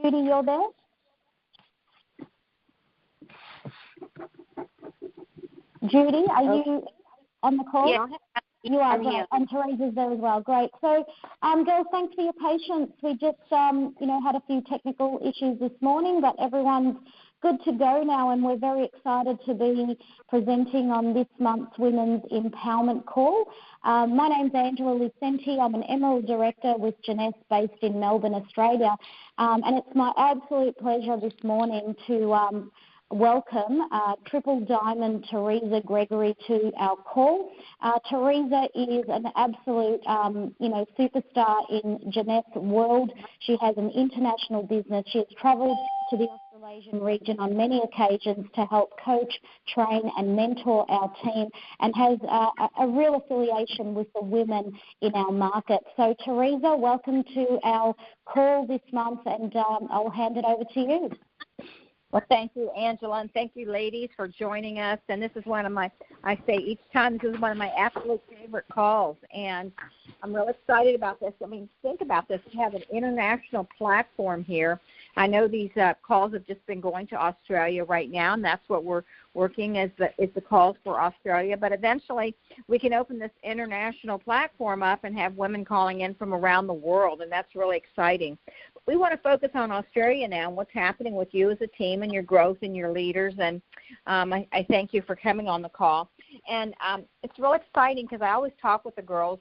Judy, you're there? Judy, are you on the call? Yeah, you are, great. And Teresa's there as well. Great. So, girls, thanks for your patience. We just, had a few technical issues this morning, but everyone's good to go now, and we're very excited to be presenting on this month's Women's Empowerment Call. My name's Angela Lucenti. I'm an Emerald Director with Jeunesse based in Melbourne, Australia, and it's my absolute pleasure this morning to welcome Triple Diamond Teresa Gregory to our call. Teresa is an absolute, superstar in Jeunesse world. She has an international business. She has travelled to the Australasian region on many occasions to help coach, train and mentor our team, and has a real affiliation with the women in our market. So Teresa, welcome to our call this month, and I'll hand it over to you. Well, thank you, Angela, and thank you, ladies, for joining us. And this is one of my, I say each time, this is one of my absolute favorite calls, and I'm real excited about this. I mean, think about this. We have an international platform here. I know these calls have just been going to Australia right now, and that's what we're working as the calls for Australia. But eventually, we can open this international platform up and have women calling in from around the world, and that's really exciting. We want to focus on Australia now and what's happening with you as a team and your growth and your leaders, and I thank you for coming on the call. And it's real exciting because I always talk with the girls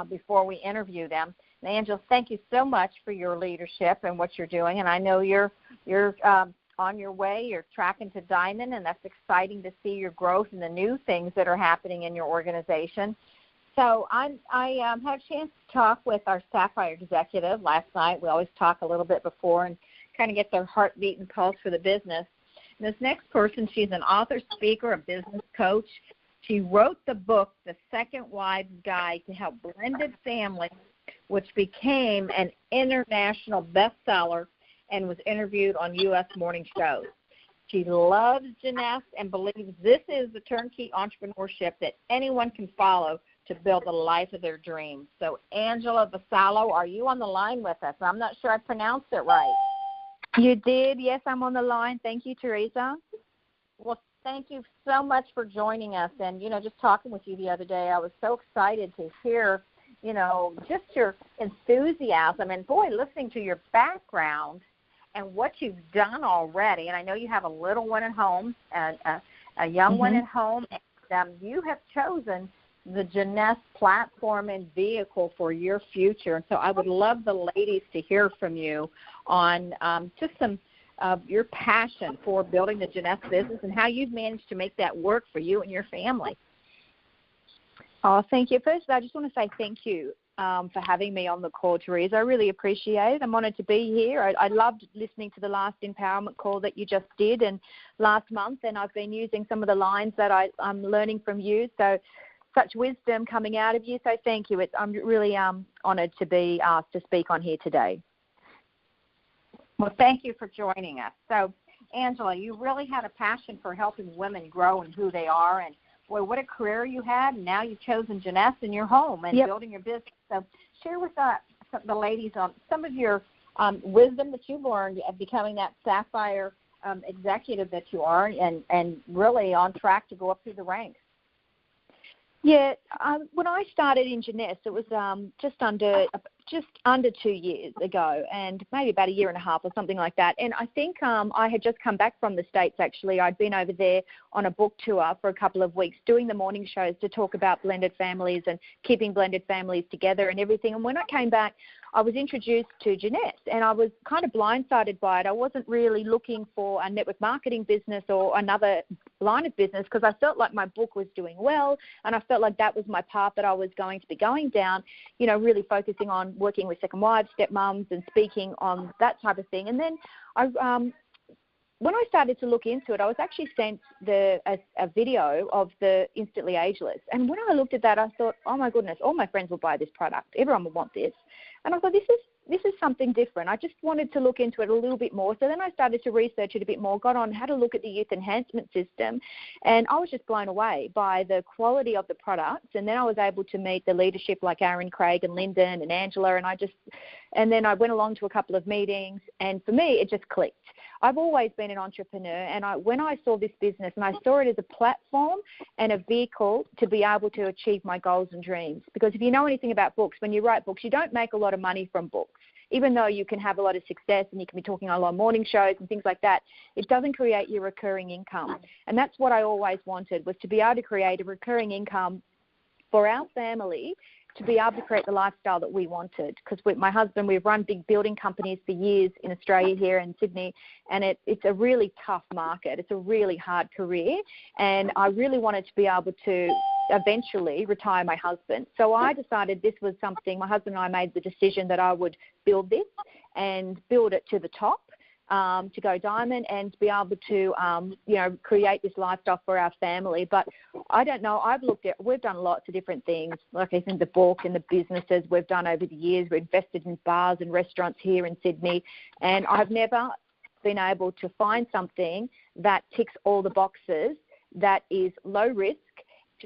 before we interview them. And Angela, thank you so much for your leadership and what you're doing, and I know you're on your way. You're tracking to Diamond, and that's exciting to see your growth and the new things that are happening in your organization. So I had a chance to talk with our Sapphire executive last night. We always talk a little bit before and kind of get their heartbeat and pulse for the business. And this next person, she's an author, speaker, a business coach. She wrote the book, The Second Wives Guide to Help Blended Families, which became an international bestseller and was interviewed on U.S. morning shows. She loves Jeunesse and believes this is the turnkey entrepreneurship that anyone can follow to build the life of their dreams. So, Angela Vassallo, are you on the line with us? I'm not sure I pronounced it right. You did. Yes, I'm on the line. Thank you, Teresa. Well, thank you so much for joining us. And, just talking with you the other day, I was so excited to hear, just your enthusiasm. And, boy, listening to your background and what you've done already. And I know you have a little one at home and a young one at home. And you have chosen the Jeunesse platform and vehicle for your future. And so I would love the ladies to hear from you on just some of your passion for building the Jeunesse business and how you've managed to make that work for you and your family. Oh, thank you. First, I just want to say thank you for having me on the call, Teresa. I really appreciate it. I'm honoured to be here. I loved listening to the last empowerment call that you just did and last month, and I've been using some of the lines that I'm learning from you. So such wisdom coming out of you. So thank you. I'm really honoured to be asked to speak on here today. Well, thank you for joining us. So, Angela, you really had a passion for helping women grow in who they are, and boy, what a career you had. And now you've chosen Jeunesse in your home and building your business. So share with the ladies on some of your wisdom that you've learned at becoming that Sapphire executive that you are, and really on track to go up through the ranks. Yeah, when I started in Jeunesse, it was just under 2 years ago, and maybe about a year and a half or something like that. And I think I had just come back from the States, actually. I'd been over there on a book tour for a couple of weeks doing the morning shows to talk about blended families and keeping blended families together and everything. And when I came back, I was introduced to Jeunesse, and I was kind of blindsided by it. I wasn't really looking for a network marketing business or another line of business because I felt like my book was doing well, and I felt like that was my path that I was going to be going down, really focusing on working with second wives, stepmoms, and speaking on that type of thing. And then when I started to look into it, I was actually sent a video of the Instantly Ageless. And when I looked at that, I thought, oh, my goodness, all my friends will buy this product. Everyone will want this. And I thought, this is something different. I just wanted to look into it a little bit more. So then I started to research it a bit more, got on how to look at the youth enhancement system, and I was just blown away by the quality of the products. And then I was able to meet the leadership like Aaron Craig and Lyndon and Angela, and then I went along to a couple of meetings, and for me, it just clicked. I've always been an entrepreneur, and when I saw this business, and I saw it as a platform and a vehicle to be able to achieve my goals and dreams. Because if you know anything about books, when you write books, you don't make a lot of money from books. Even though you can have a lot of success and you can be talking on a lot of morning shows and things like that, it doesn't create your recurring income. And that's what I always wanted, was to be able to create a recurring income for our family, to be able to create the lifestyle that we wanted. Because with my husband, we've run big building companies for years in Australia here in Sydney, and it's a really tough market. It's a really hard career, and I really wanted to be able to eventually retire my husband. So I decided this was something, my husband and I made the decision that I would build this and build it to the top, to go diamond and to be able to, create this lifestyle for our family. But I don't know, we've done lots of different things, like I think the book and the businesses we've done over the years. We've invested in bars and restaurants here in Sydney, and I've never been able to find something that ticks all the boxes, that is low risk,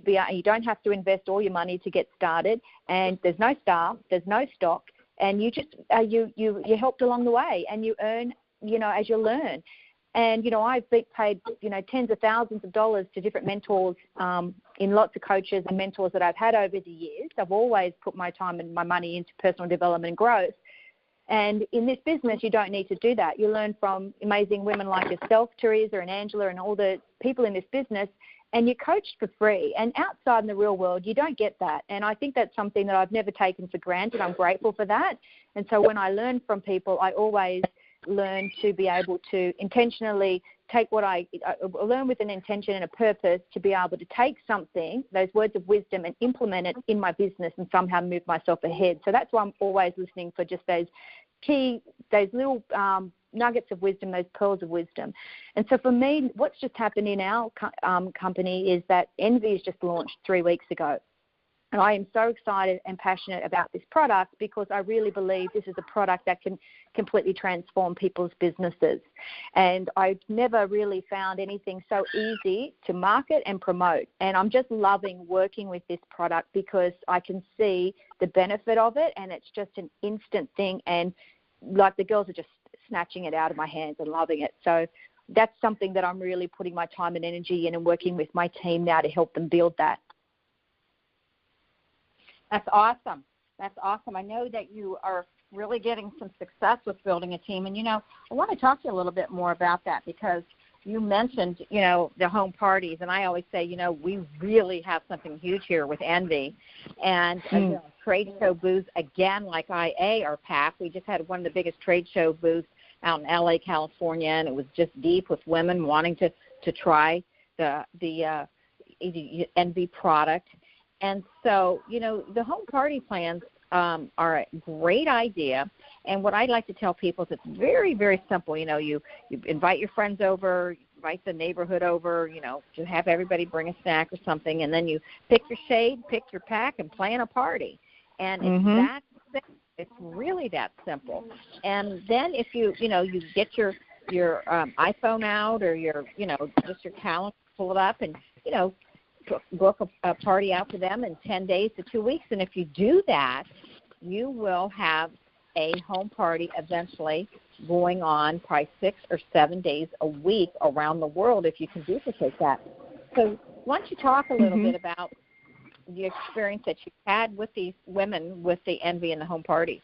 you don't have to invest all your money to get started, and there's no staff, there's no stock, and you just you're helped along the way, and you earn, as you learn. And I've paid tens of thousands of dollars to different mentors, in lots of coaches and mentors that I've had over the years. I've always put my time and my money into personal development and growth. And in this business, you don't need to do that. You learn from amazing women like yourself, Teresa and Angela, and all the people in this business, and you're coached for free. And outside in the real world, you don't get that. And I think that's something that I've never taken for granted. I'm grateful for that. And so when I learn from people, I always learn to be able to intentionally take what I learn with an intention and a purpose, to be able to take something, those words of wisdom, and implement it in my business and somehow move myself ahead. So that's why I'm always listening for just those little nuggets of wisdom, those pearls of wisdom. And so for me, what's just happened in our company is that Envy has just launched 3 weeks ago. And I am so excited and passionate about this product, because I really believe this is a product that can completely transform people's businesses. And I've never really found anything so easy to market and promote. And I'm just loving working with this product, because I can see the benefit of it, and it's just an instant thing. And like, the girls are just snatching it out of my hands and loving it. So that's something that I'm really putting my time and energy in, and working with my team now to help them build that. That's awesome. That's awesome. I know that you are really getting some success with building a team. And, I want to talk to you a little bit more about that, because you mentioned, the home parties. And I always say, we really have something huge here with Envy. And trade show booths, again, like IA are packed. We just had one of the biggest trade show booths out in LA, California, and it was just deep with women wanting to try the Envy product. And so, the home party plans are a great idea. And what I like to tell people is it's very, very simple. You invite your friends over, invite the neighborhood over, to have everybody bring a snack or something, and then you pick your shade, pick your pack, and plan a party. And it's that simple. It's really that simple. And then if you get your iPhone out, or just your calendar, pull it up, and book a party out for them in 10 days to 2 weeks. And if you do that, you will have a home party eventually going on probably 6 or 7 days a week around the world, if you can duplicate that. So why don't you talk a little bit about the experience that you've had with these women with the Envy and the home parties?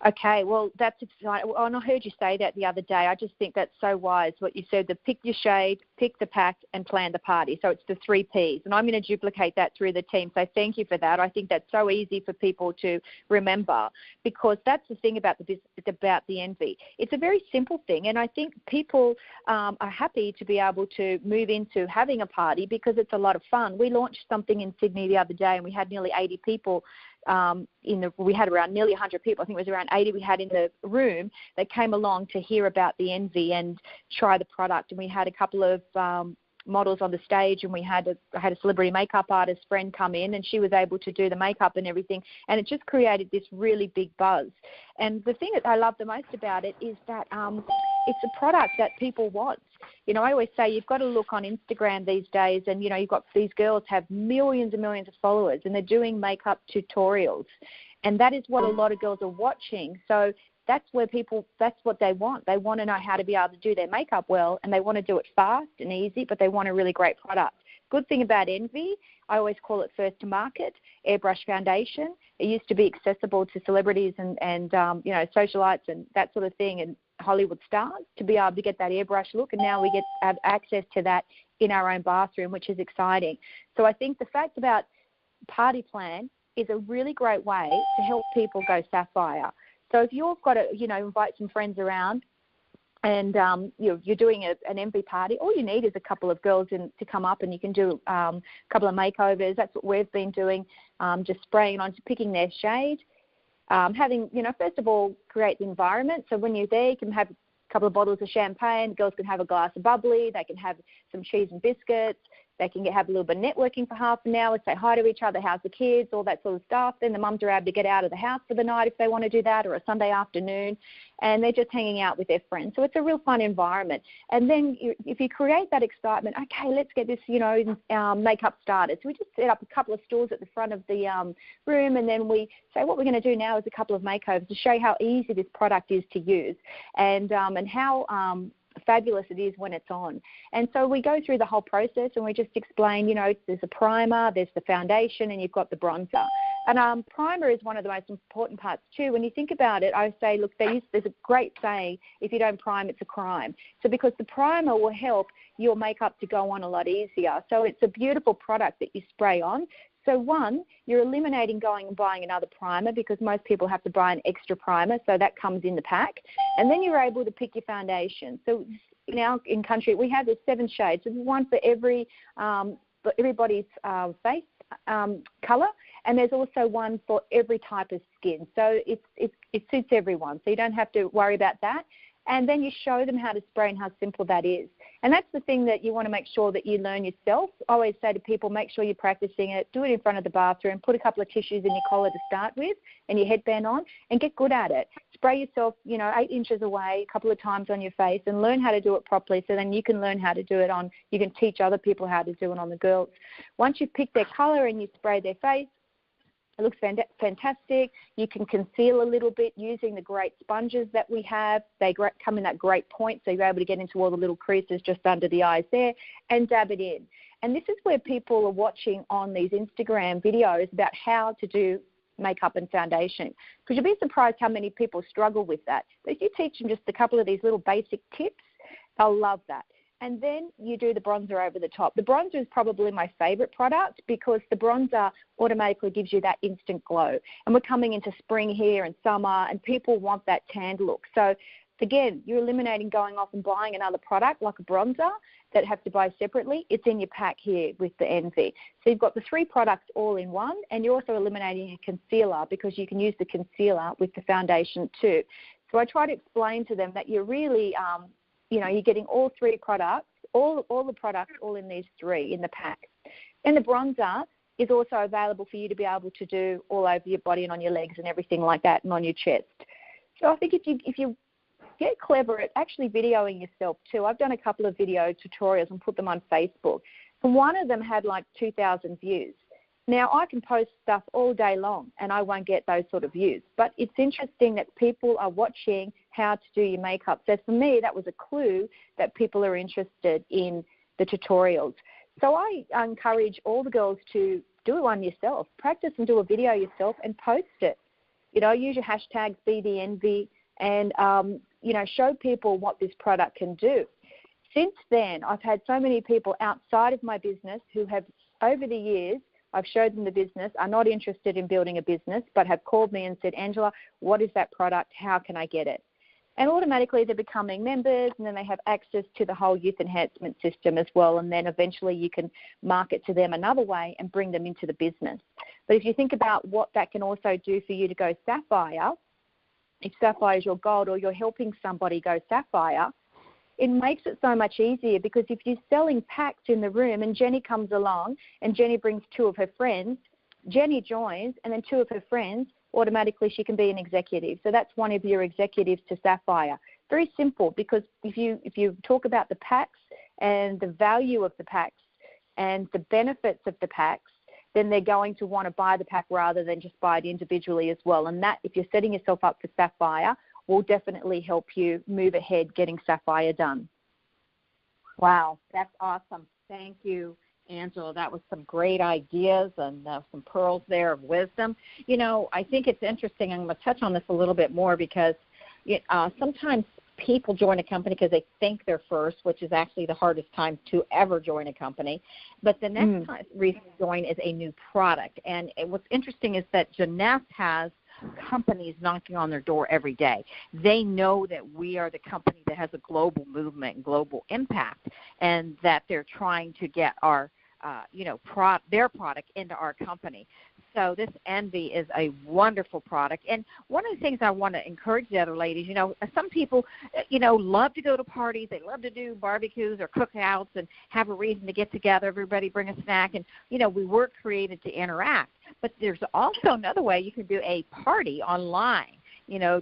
Okay, well, that's exciting. And I heard you say that the other day. I just think that's so wise, what you said, the pick your shade, pick the pack, and plan the party. So it's the 3 Ps. And I'm going to duplicate that through the team. So thank you for that. I think that's so easy for people to remember, because that's the thing about the Envy. It's a very simple thing. And I think people are happy to be able to move into having a party, because it's a lot of fun. We launched something in Sydney the other day, and we had nearly 80 people. We had around nearly 100 people. I think it was around 80 we had in the room that came along to hear about the Envy and try the product. And we had a couple of models on the stage, and I had a celebrity makeup artist friend come in, and she was able to do the makeup and everything, and it just created this really big buzz. And the thing that I love the most about it is that it's a product that people want. You know, I always say you've got to look on Instagram these days, and, you know, you've got these girls have millions and millions of followers, and they're doing makeup tutorials. And that is what a lot of girls are watching. So that's what they want. They want to know how to be able to do their makeup well, and they want to do it fast and easy, but they want a really great product. Good thing about Envy, I always call it first to market, airbrush foundation. It used to be accessible to celebrities and you know, socialites and that sort of thing, and Hollywood stars, to be able to get that airbrush look, and now we get have access to that in our own bathroom, which is exciting. So I think the fact about Party Plan is a really great way to help people go sapphire. So if you've got to, you know, invite some friends around, and you're doing an Envy party, all you need is a couple of girls to come up, and you can do a couple of makeovers. That's what we've been doing, just spraying on, picking their shade. Having, you know, first of all, create the environment. So when you're there, you can have a couple of bottles of champagne. The girls can have a glass of bubbly. They can have some cheese and biscuits. They can have a little bit of networking for half an hour, say hi to each other, how's the kids, all that sort of stuff. Then the mums are able to get out of the house for the night if they want to do that, or a Sunday afternoon, and they're just hanging out with their friends. So it's a real fun environment. And then if you create that excitement, okay, let's get this, you know, makeup started. So we just set up a couple of stools at the front of the room, and then we say what we're going to do now is a couple of makeovers to show you how easy this product is to use, and how fabulous it is when it's on. And so we go through the whole process, and we just explain, you know, there's a primer, there's the foundation, and you've got the bronzer. And primer is one of the most important parts too. When you think about it, I say, look, there's a great saying, if you don't prime, it's a crime. So because the primer will help your makeup to go on a lot easier. So it's a beautiful product that you spray on. So one, you're eliminating going and buying another primer, because most people have to buy an extra primer, so that comes in the pack. And then you're able to pick your foundation. So now in country, we have the 7 shades. So there's one for everybody's face colour, and there's also one for every type of skin. So it suits everyone, so you don't have to worry about that. And then you show them how to spray and how simple that is. And that's the thing that you want to make sure that you learn yourself. I always say to people, make sure you're practicing it. Do it in front of the bathroom. Put a couple of tissues in your collar to start with and your headband on, and get good at it. Spray yourself, you know, 8 inches away a couple of times on your face, and learn how to do it properly, so then you can learn how to do it on, you can teach other people how to do it on the girls. Once you've picked their colour and you spray their face, it looks fantastic. You can conceal a little bit using the great sponges that we have. They come in that great point, so you're able to get into all the little creases just under the eyes there, and dab it in. And this is where people are watching on these Instagram videos about how to do makeup and foundation, because you'll be surprised how many people struggle with that. But if you teach them just a couple of these little basic tips, they'll love that. And then you do the bronzer over the top. The bronzer is probably my favourite product, because the bronzer automatically gives you that instant glow. And we're coming into spring here and summer, and people want that tanned look. So again, you're eliminating going off and buying another product like a bronzer that have to buy separately. It's in your pack here with the Envy. So you've got the 3 products all in one, and you're also eliminating a concealer, because you can use the concealer with the foundation too. So I try to explain to them that you're really you know, you're getting all 3 products, all the products all in these 3 in the pack. And the bronzer is also available for you to be able to do all over your body and on your legs and everything like that, and on your chest. So I think if you get clever at actually videoing yourself too. I've done a couple of video tutorials and put them on Facebook, and one of them had like 2,000 views. Now, I can post stuff all day long and I won't get those sort of views, but it's interesting that people are watching how to do your makeup. So for me, that was a clue that people are interested in the tutorials. So I encourage all the girls to do one yourself. Practice and do a video yourself and post it. You know, use your hashtag #BeTheEnvy and, you know, show people what this product can do. Since then, I've had so many people outside of my business who have, over the years, I've showed them the business, are not interested in building a business, but have called me and said, Angela, what is that product? How can I get it? And automatically they're becoming members, and then they have access to the whole youth enhancement system as well, and then eventually you can market to them another way and bring them into the business. But if you think about what that can also do for you to go sapphire, if sapphire is your gold or you're helping somebody go sapphire, it makes it so much easier, because if you're selling packs in the room and Jenny comes along and Jenny brings 2 of her friends, Jenny joins, and then 2 of her friends, automatically she can be an executive. So that's one of your executives to Sapphire. Very simple, because if you talk about the packs and the value of the packs and the benefits of the packs, then they're going to want to buy the pack rather than just buy it individually as well. And that, if you're setting yourself up for Sapphire, will definitely help you move ahead getting Sapphire done. Wow, that's awesome. Thank you, Angela. That was some great ideas and some pearls there of wisdom. You know, I think it's interesting. I'm going to touch on this a little bit more because sometimes people join a company because they think they're first, which is actually the hardest time to ever join a company. But the next reason to join is a new product. And what's interesting is that Jeunesse has companies knocking on their door every day. They know that we are the company that has a global movement and global impact, and that they're trying to get our their product into our company. So this Envy is a wonderful product. And one of the things I want to encourage the other ladies, some people, love to go to parties. They love to do barbecues or cookouts and have a reason to get together. Everybody bring a snack. And, we were created to interact. But there's also another way you can do a party online.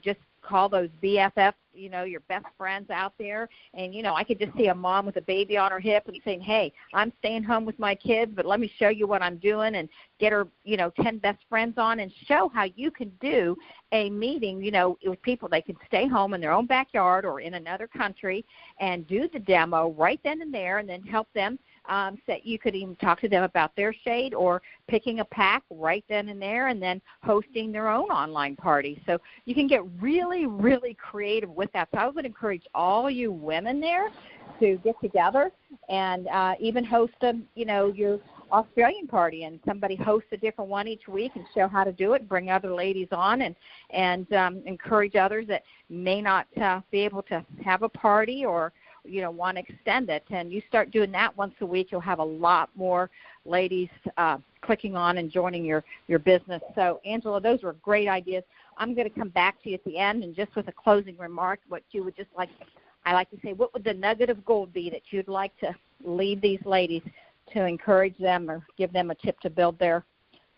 Just call those BFFs, your best friends out there. And, I could just see a mom with a baby on her hip and saying, hey, I'm staying home with my kids, but let me show you what I'm doing, and get her, 10 best friends on and show how you can do a meeting, with people. They can stay home in their own backyard or in another country and do the demo right then and there, and then help them. So you could even talk to them about their shade, or picking a pack right then and there, and then hosting their own online party. So you can get really, really creative with that. So I would encourage all you women there to get together and even host your Australian party, and somebody hosts a different one each week and show how to do it, bring other ladies on, and encourage others that may not be able to have a party or want to extend it. And you start doing that once a week, you'll have a lot more ladies clicking on and joining your business. So, Angela, those were great ideas. I'm going to come back to you at the end, and just with a closing remark, what you would just like, I like to say, what would the nugget of gold be that you'd like to leave these ladies to encourage them or give them a tip to build their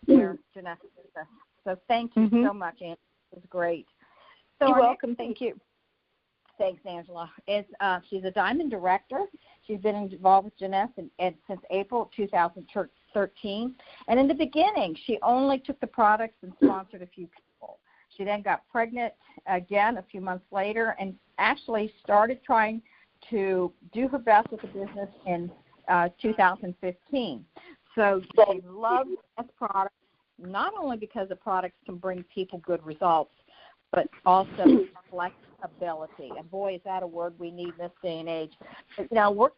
Jeunesse business? So thank you so much, Angela. It was great. So you're welcome. Thank you. Thanks, Angela. She's a Diamond Director. She's been involved with Jeunesse since April of 2013. And in the beginning, she only took the products and sponsored a few people. She then got pregnant again a few months later, and actually started trying to do her best with the business in 2015. So she loves this product, not only because the products can bring people good results, but also flexibility. And boy, is that a word we need in this day and age. But,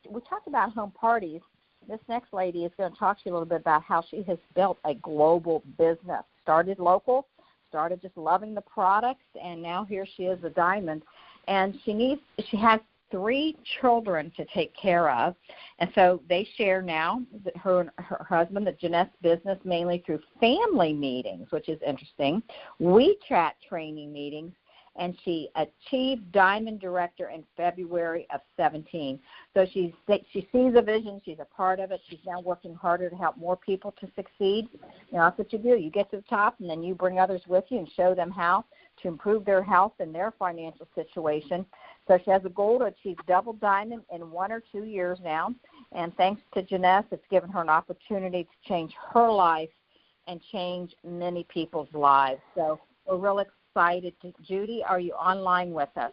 we talked about home parties. This next lady is going to talk to you a little bit about how she has built a global business. Started local, started just loving the products, and now here she is, a diamond. And she has 3 children to take care of, and so they share now, her and her husband, the Jeunesse business, mainly through family meetings, which is interesting, WeChat training meetings, and she achieved Diamond Director in February of 17. So she sees a vision. She's a part of it. She's now working harder to help more people to succeed. That's what you do. You get to the top, and then you bring others with you and show them how to improve their health and their financial situation. So she has a goal to achieve double diamond in 1 or 2 years now. And thanks to Jeunesse, it's given her an opportunity to change her life and change many people's lives. So we're really excited. Judy, are you online with us?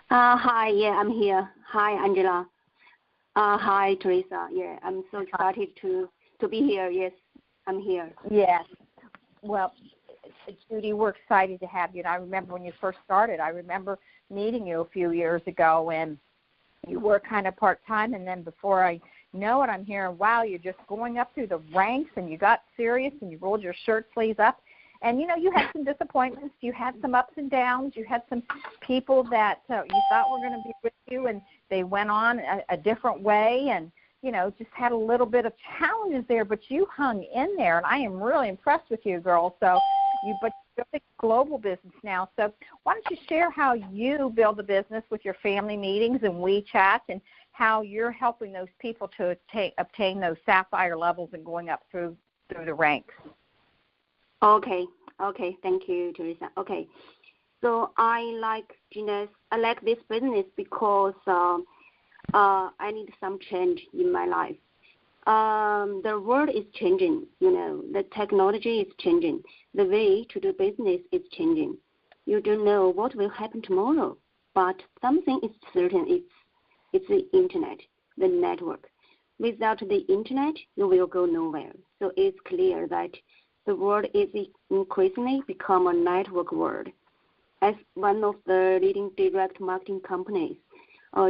Hi, yeah, I'm here. Hi, Angela. Hi, Teresa. Yeah, I'm so excited to be here. Yes, I'm here. Yes. Well, Judy, we're excited to have you. And I remember when you first started, I remember meeting you a few years ago, and you were kind of part-time, and then before I know it, I'm hearing, wow, you're just going up through the ranks, and you got serious, and you rolled your shirt sleeves up. And, you had some disappointments. You had some ups and downs. You had some people that you thought were going to be with you, and they went on a different way, and, just had a little bit of challenges there, but you hung in there, and I am really impressed with you, girl. So, but building a global business now. So why don't you share how you build a business with your family meetings and WeChat, and how you're helping those people to obtain those sapphire levels and going up through the ranks? Okay. Thank you, Teresa. Okay. So I like this business because I need some change in my life. The world is changing, the technology is changing. The way to do business is changing. You don't know what will happen tomorrow, but something is certain. It's the internet, the network. Without the internet, you will go nowhere. So it's clear that the world is increasingly become a network world. As one of the leading direct marketing companies,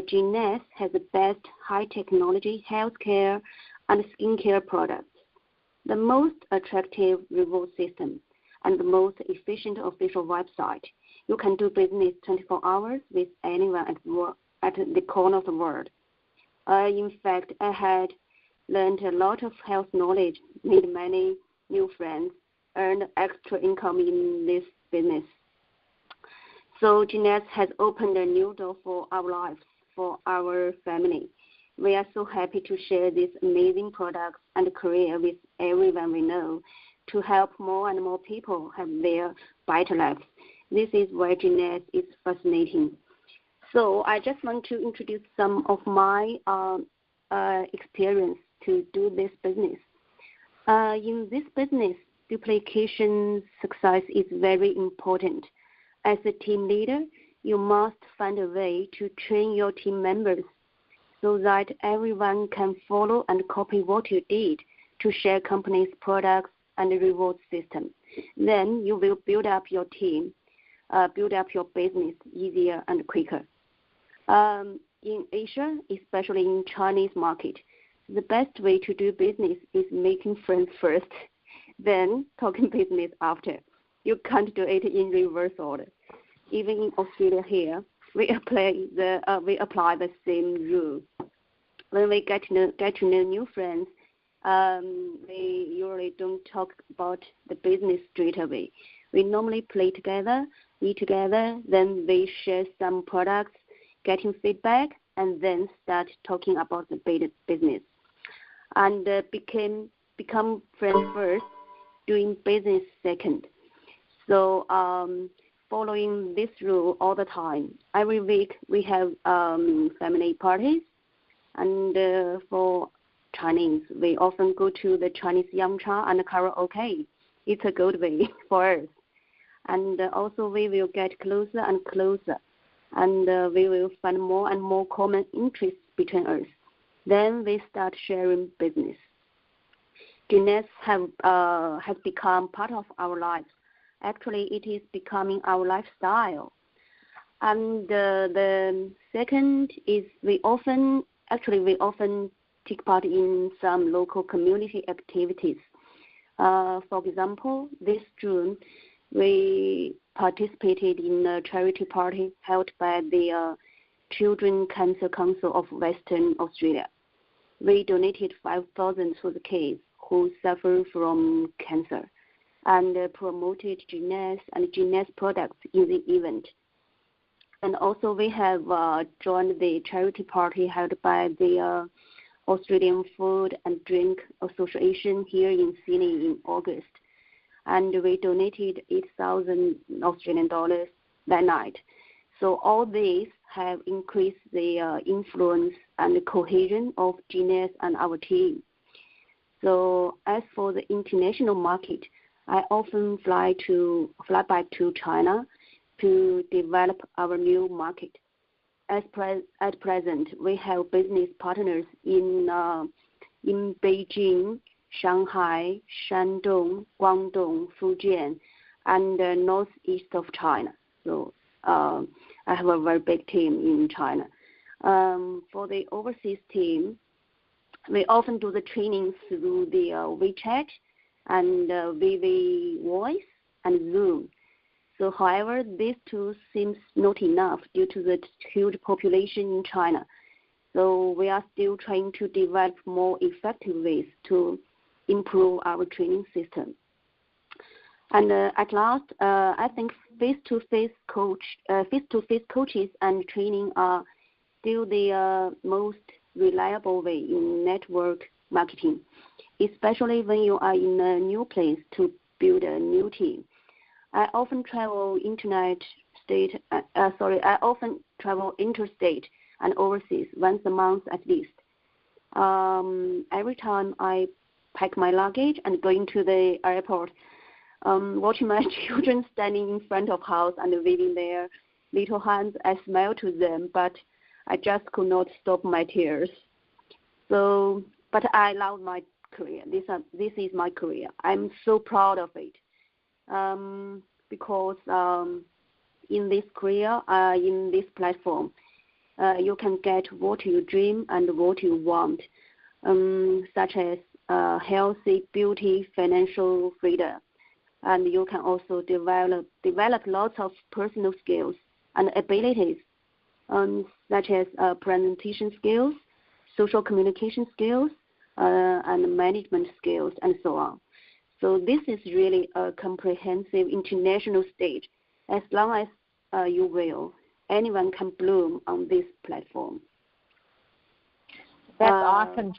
Genius has the best high technology healthcare and skincare products, the most attractive reward system, and the most efficient official website. You can do business 24 hours with anyone at the corner of the world. In fact, I had learned a lot of health knowledge, made many new friends, earned extra income in this business. So Genius has opened a new door for our lives, for our family. We are so happy to share these amazing products and career with everyone we know to help more and more people have their better lives. This is why Genius is fascinating. So I just want to introduce some of my experience to do this business. In this business, duplication success is very important. As a team leader, you must find a way to train your team members so that everyone can follow and copy what you did to share company's products and reward system. Then you will build up your team, build up your business easier and quicker. In Asia, especially in Chinese market, the best way to do business is making friends first, then talking business after. You can't do it in reverse order. Even in Australia here, we apply the same rule. When we get to know new friends, we usually don't talk about the business straight away. We normally play together, eat together, then we share some products, getting feedback, and then start talking about the business. And become friends first, doing business second. So following this rule all the time. Every week we have family parties, and for Chinese, we often go to the Chinese Yamcha and karaoke. It's a good way for us. And also we will get closer and closer, and we will find more and more common interests between us. Then we start sharing business. Genius has become part of our lives. Actually, it is becoming our lifestyle. And the second is we often take part in some local community activities. For example, this June, we participated in a charity party held by the Children Cancer Council of Western Australia. We donated 5,000 to the kids who suffer from cancer, and promoted Genius and Genius products in the event. And also we have joined the charity party held by the Australian Food and Drink Association here in Sydney in August. And we donated 8,000 Australian dollars that night. So all these have increased the influence and the cohesion of Genius and our team. So as for the international market, I often fly back to China to develop our new market. At present, we have business partners in Beijing, Shanghai, Shandong, Guangdong, Fujian, and northeast of China. So I have a very big team in China. For the overseas team, we often do the training through the WeChat and VV Voice and Zoom. So, however, these tools seems not enough due to the huge population in China. So we are still trying to develop more effective ways to improve our training system. And at last, I think face-to-face coaches and training are still the most reliable way in network marketing, especially when you are in a new place to build a new team. I often travel interstate and overseas once a month at least. Every time I pack my luggage and going to the airport, watching my children standing in front of house and waving their little hands, I smile to them, but I just could not stop my tears. So, but I love my career. This is my career. I'm so proud of it. Because in this career, in this platform, you can get what you dream and what you want, such as healthy, beauty, financial freedom. And you can also develop lots of personal skills and abilities, such as presentation skills, social communication skills, and management skills, and so on. So this is really a comprehensive international stage. As long as you will, anyone can bloom on this platform. That's awesome.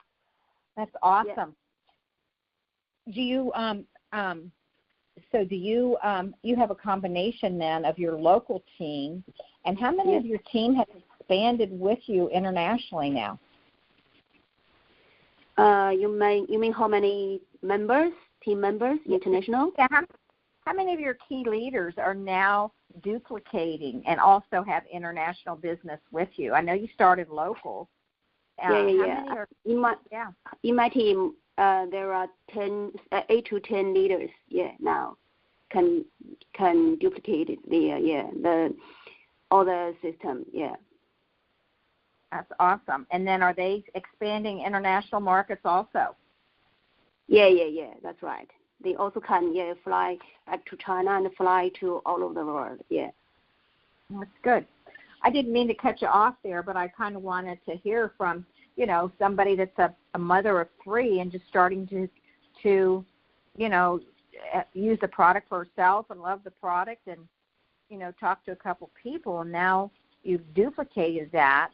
That's awesome. Yeah. Do you you have a combination then of your local team, and how many of your team have expanded with you internationally now? You mean how many members? Team members, international? Yeah, how many of your key leaders are now duplicating and also have international business with you? I know you started local. Yeah. In my team, there are 8 to 10 leaders. Yeah, now can duplicate the other system. Yeah. That's awesome. And then are they expanding international markets also? Yeah, that's right. They also can fly back to China and fly to all over the world. Yeah. That's good. I didn't mean to cut you off there, but I kind of wanted to hear from, somebody that's a mother of 3 and just starting to use the product for herself and love the product and, talk to a couple people. And now you've duplicated that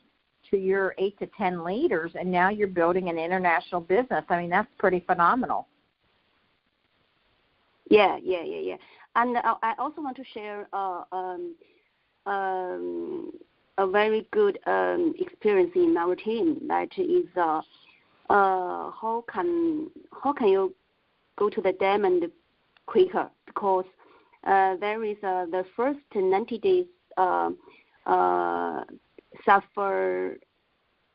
to your 8 to 10 leaders, and now you're building an international business. I mean, that's pretty phenomenal. Yeah. And I also want to share a very good experience in our team. That is, how can you go to the diamond quicker? Because there is the first 90 days Sapphire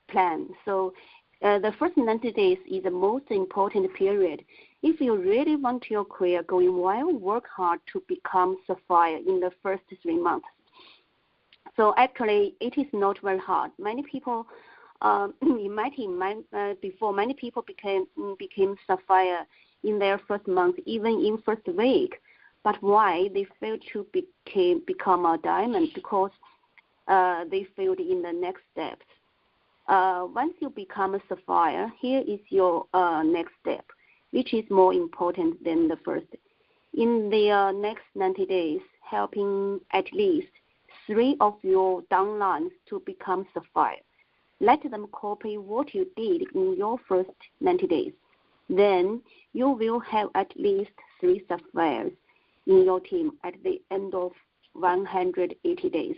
plan. So the first 90 days is the most important period. If you really want your career going well, work hard to become Sapphire in the first 3 months. So actually, it is not very hard. Many people in my team, before many people became Sapphire in their first month, even in first week. But why they failed to become a diamond? Because they failed in the next steps. Once you become a Sapphire, here is your next step, which is more important than the first. In the next 90 days, helping at least 3 of your downlines to become Sapphire. Let them copy what you did in your first 90 days. Then you will have at least 3 Sapphires in your team at the end of 180 days.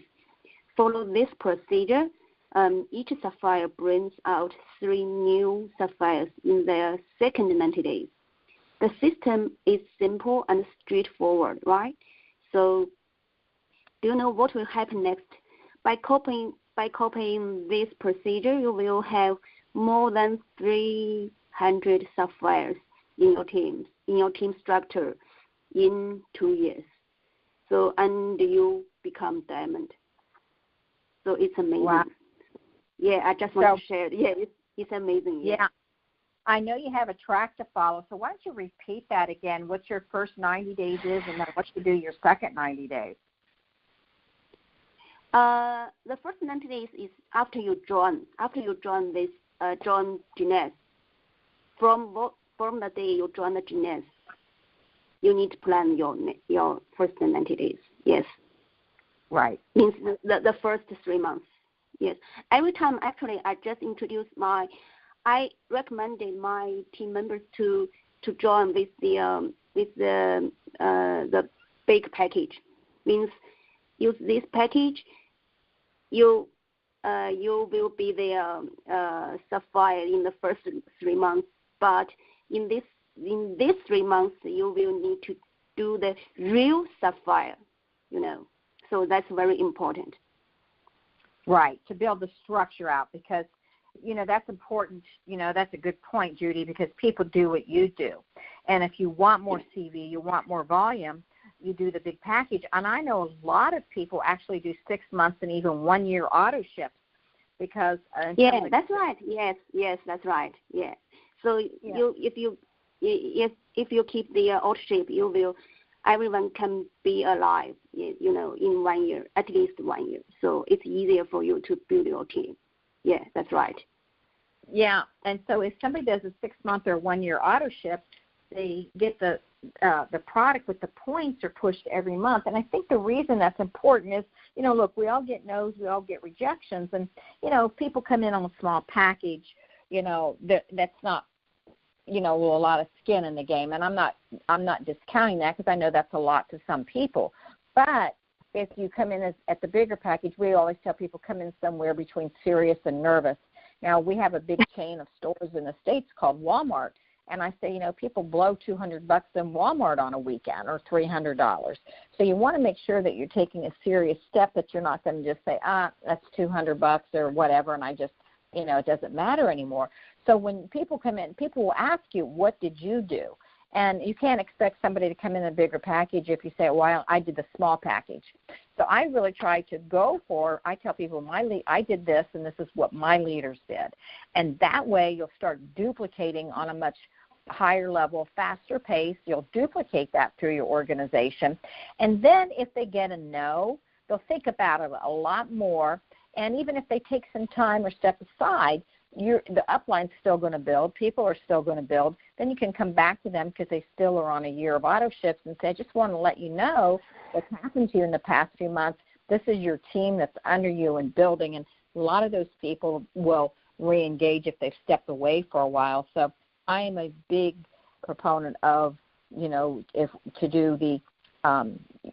Follow this procedure. Each Sapphire brings out 3 new Sapphires in their second 90 days. The system is simple and straightforward, right? So, do you know what will happen next? By copying this procedure, you will have more than 300 Sapphires in your team structure in 2 years. So, and you become diamond. So it's amazing. Wow. Yeah, I just want to share it. Yeah, it's amazing. Yeah. I know you have a track to follow, so why don't you repeat that again, what your first 90 days is, and then what you do your second 90 days. The first 90 days is after you join this, join Jeunesse. From the day you join the Jeunesse, you need to plan your first 90 days. Yes. Right. Means the first 3 months. Yes. Every time, actually, I just introduced I recommended my team members to join with the big package. Means use this package, you will be the Sapphire in the first 3 months, but in these 3 months you will need to do the real Sapphire, So that's very important. Right, to build the structure out, because that's important. That's a good point, Judy, because people do what you do. And if you want more CV, you want more volume, you do the big package. And I know a lot of people actually do 6 months and even 1 year auto ships because that's right. Yes, that's right. Yeah. So if you keep the auto ship, everyone can be alive, in 1 year, at least 1 year. So it's easier for you to build your team. Yeah, that's right. Yeah, and so if somebody does a 6 month or 1 year auto ship, they get the product with the points are pushed every month. And I think the reason that's important is, look, we all get no's, we all get rejections, and if people come in on a small package, that's not a lot of skin in the game. And I'm not discounting that, because I know that's a lot to some people. But if you come in at the bigger package, we always tell people come in somewhere between serious and nervous. Now, we have a big chain of stores in the States called Walmart, and I say, people blow $200 in Walmart on a weekend, or $300. So you want to make sure that you're taking a serious step, that you're not going to just say, that's $200 or whatever, and I just, it doesn't matter anymore. So when people come in, people will ask you, what did you do? And you can't expect somebody to come in a bigger package if you say, well, I did the small package. So I really try to I tell people, I did this, and this is what my leaders did. And that way you'll start duplicating on a much higher level, faster pace. You'll duplicate that through your organization. And then if they get a no, they'll think about it a lot more. And even if they take some time or step aside, the upline's still going to build. People are still going to build. Then you can come back to them because they still are on a year of auto ships and say, I just want to let you know what's happened to you in the past few months. This is your team that's under you and building. And a lot of those people will re-engage if they've stepped away for a while. So I am a big proponent of, to do the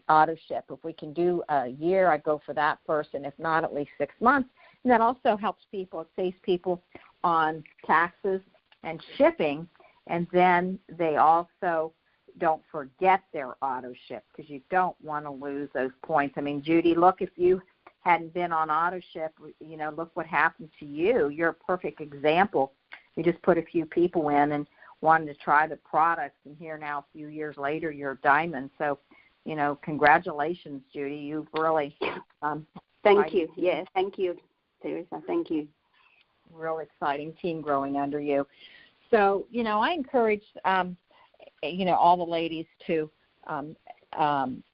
auto ship. If we can do a year, I go for that first, and if not, at least 6 months. And that also helps people. It saves people on taxes and shipping, and then they also don't forget their auto ship, because you don't want to lose those points. I mean, Judy, look, if you hadn't been on auto ship, look what happened to you. You're a perfect example. You just put a few people in and wanted to try the products, and here now a few years later you're a diamond. So, congratulations, Judy. You've really thank you. Yeah, thank you, Teresa. Thank you. Real exciting team growing under you. So, I encourage, all the ladies to,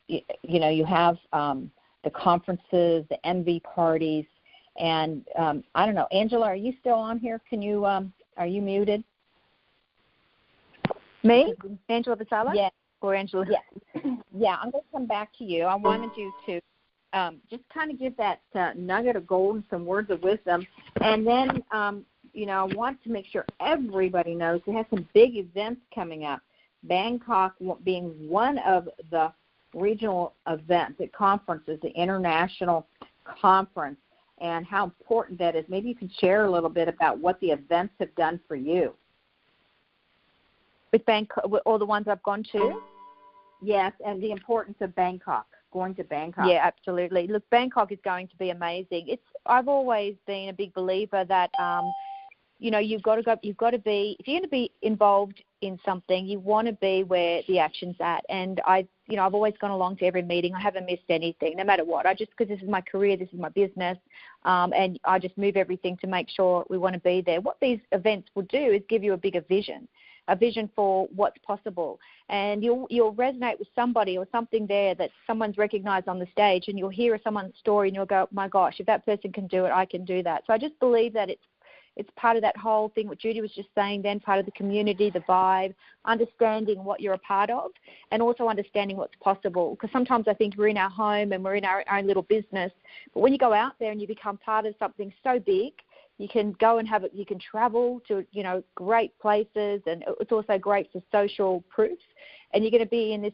you have the conferences, the MV parties, and I don't know, Angela, are you still on here? Can you, are you muted? Me? Angela Vasala? Yeah. Or Angela? Yeah. Yeah, I'm going to come back to you. I wanted you to just kind of give that nugget of gold and some words of wisdom. And then, I want to make sure everybody knows we have some big events coming up. Bangkok being one of the regional events at conferences, the international conference, and how important that is. Maybe you can share a little bit about what the events have done for you. With Bangkok, all the ones I've gone to? Yes, and the importance of Bangkok, going to Bangkok. Yeah, absolutely. Look, Bangkok is going to be amazing. I've always been a big believer that you've got to be, if you're going to be involved in something, you want to be where the action's at. And I've always gone along to every meeting. I haven't missed anything, no matter what. Because this is my career, this is my business, and I just move everything to make sure we want to be there. What these events will do is give you a bigger vision. A vision for what's possible, and you'll resonate with somebody or something there that someone's recognized on the stage, and you'll hear someone's story and you'll go, my gosh, if that person can do it, I can do that. So I just believe that It's part of that whole thing, what Judy was just saying then, part of the community, the vibe, understanding what you're a part of, and also understanding what's possible. Because sometimes I think we're in our home and we're in our own little business, but when you go out there and you become part of something so big, you can go and you can travel to, great places, and it's also great for social proof. And you're going to be in this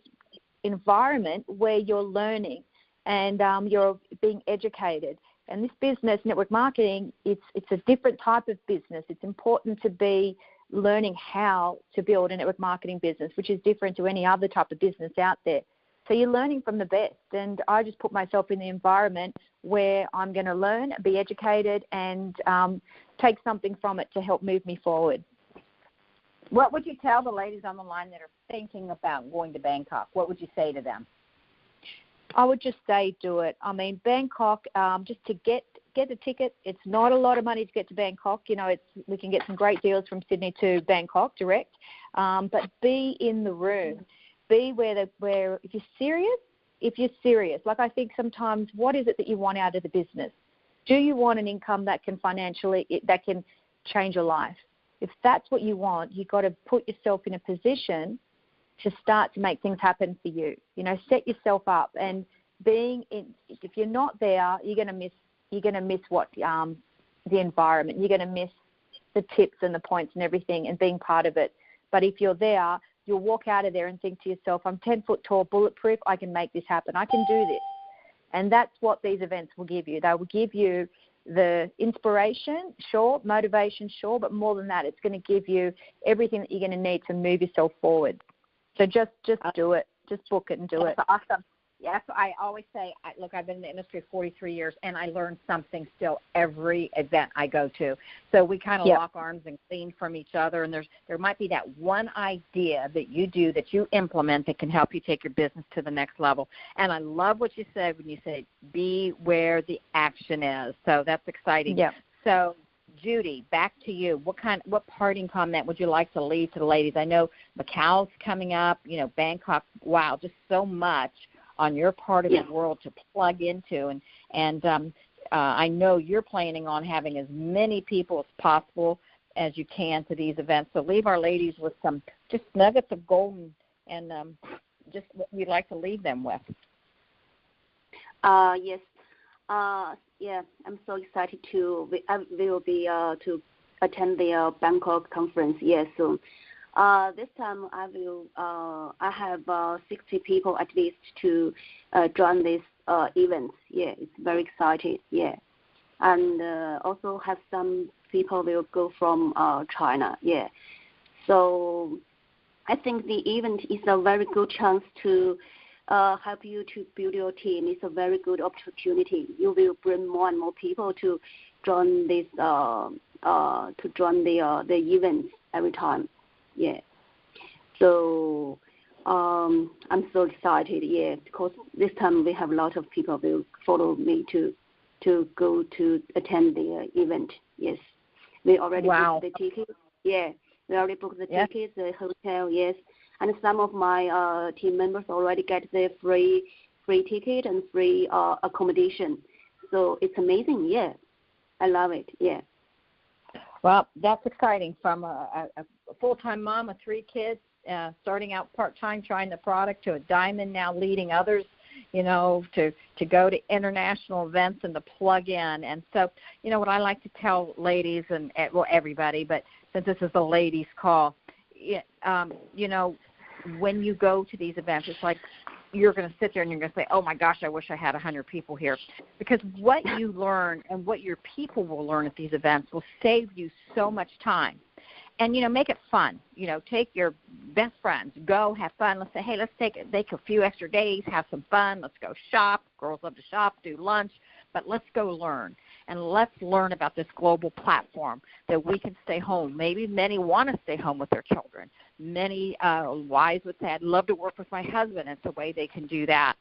environment where you're learning and you're being educated. And this business, network marketing, it's a different type of business. It's important to be learning how to build a network marketing business, which is different to any other type of business out there. So you're learning from the best. And I just put myself in the environment where I'm going to learn, be educated, and take something from it to help move me forward. What would you tell the ladies on the line that are thinking about going to Bangkok? What would you say to them? I would just say do it. I mean, Bangkok, just to get a ticket, it's not a lot of money to get to Bangkok. We can get some great deals from Sydney to Bangkok direct. But be in the room. Be where if you're serious, like I think sometimes, what is it that you want out of the business? Do you want an income that can that can change your life? If that's what you want, you've got to put yourself in a position to start to make things happen for you. Set yourself up, and if you're not there, you're going to miss what the environment. You're going to miss the tips and the points and everything, and being part of it. But if you're there, you'll walk out of there and think to yourself, I'm 10 foot tall, bulletproof. I can make this happen. I can do this. And that's what these events will give you. They will give you the inspiration, sure, motivation, sure, but more than that, it's going to give you everything that you're going to need to move yourself forward. So just do it. Just book it and do it. That's awesome. Yes, I always say, I've been in the industry 43 years, and I learn something still every event I go to. So we kind of lock arms and glean from each other, and there might be that one idea that you do, that you implement, that can help you take your business to the next level. And I love what you said when you say, be where the action is. So that's exciting. Yeah. So, Judy, back to you. What parting comment would you like to leave to the ladies? I know Macau's coming up, Bangkok, wow, just so much on your part of the world to plug into, and I know you're planning on having as many people as possible as you can to these events. So leave our ladies with some just nuggets of gold and just what you'd like to leave them with. Yes. I'm so excited to attend the Bangkok conference. Yes, soon. This time I have 60 people at least to join this event. Yeah, it's very exciting. Yeah, and also have some people will go from China. Yeah, so I think the event is a very good chance to help you to build your team. It's a very good opportunity. You will bring more and more people to join this the events every time. Yeah. So I'm so excited. Yeah, because this time we have a lot of people will follow me to go to attend the event. Yes, we already booked the tickets. Yeah, we already booked the tickets, the hotel. Yes, and some of my team members already get their free ticket and free accommodation. So it's amazing. Yeah, I love it. Yeah. Well, that's exciting. From a full-time mom with 3 kids, starting out part-time trying the product, to a diamond now leading others, to go to international events and to plug in. And so, what I like to tell ladies and, everybody, but since this is a ladies' call, when you go to these events, it's like you're going to sit there and you're going to say, oh, my gosh, I wish I had 100 people here. Because what you learn and what your people will learn at these events will save you so much time. And, make it fun. Take your best friends, go have fun. Let's say, hey, let's take a few extra days, have some fun. Let's go shop. Girls love to shop, do lunch. But let's go learn. And let's learn about this global platform that we can stay home. Maybe many want to stay home with their children. Many wives would say, I'd love to work with my husband. It's a way they can do that.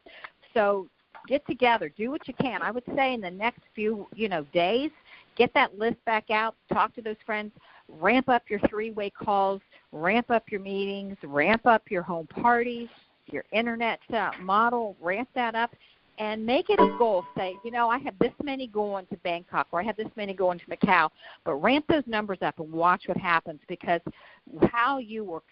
So get together. Do what you can. I would say in the next few, days, get that list back out. Talk to those friends. Ramp up your 3-way calls. Ramp up your meetings. Ramp up your home parties, your internet model. Ramp that up. and make it a goal. Say, I have this many going to Bangkok, or I have this many going to Macau, but ramp those numbers up and watch what happens, because how your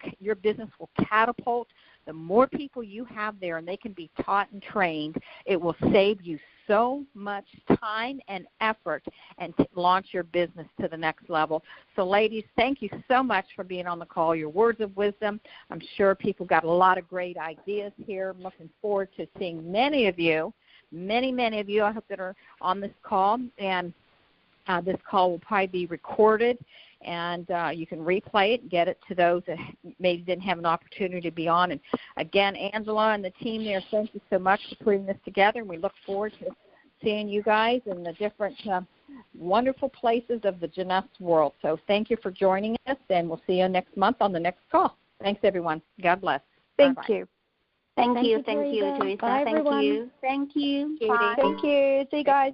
business will catapult. The more people you have there and they can be taught and trained, it will save you so much time and effort and launch your business to the next level. So, ladies, thank you so much for being on the call, your words of wisdom. I'm sure people got a lot of great ideas here. I'm looking forward to seeing many of you, many of you, I hope, that are on this call. And this call will probably be recorded, and you can replay it and get it to those that maybe didn't have an opportunity to be on. And, again, Angela and the team there, thank you so much for putting this together, and we look forward to seeing you guys in the different wonderful places of the Jeunesse world. So thank you for joining us, and we'll see you next month on the next call. Thanks, everyone. God bless. Thank Bye-bye. you. Thank you, Teresa. Teresa. Bye, Thank everyone. you. Thank you. Judy. Bye. Thank you. See you guys.